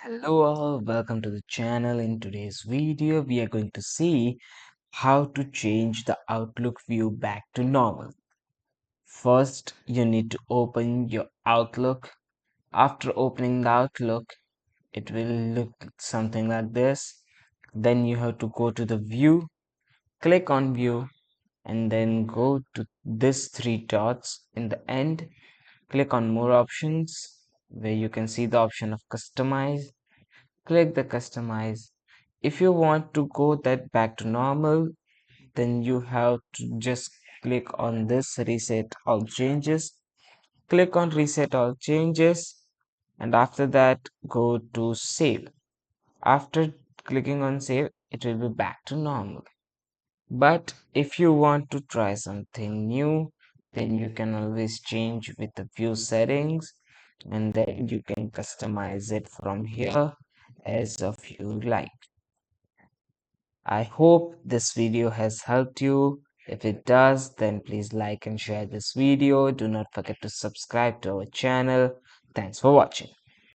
Hello all, welcome to the channel. In today's video, we are going to see how to change the Outlook view back to normal. First, you need to open your Outlook. After opening the Outlook, it will look something like this. Then you have to go to the view, click on view, and then go to this three dots in the end. Click on more options where you can see the option of customize. Click the customize. If you want to go that back to normal, then you have to just click on this reset all changes. Click on reset all changes, and after that go to save. After clicking on save, it will be back to normal. But if you want to try something new, then you can always change with the view settings, and then you can customize it from here as of you like. I hope this video has helped you. If it does, then please like and share this video. Do not forget to subscribe to our channel. Thanks for watching.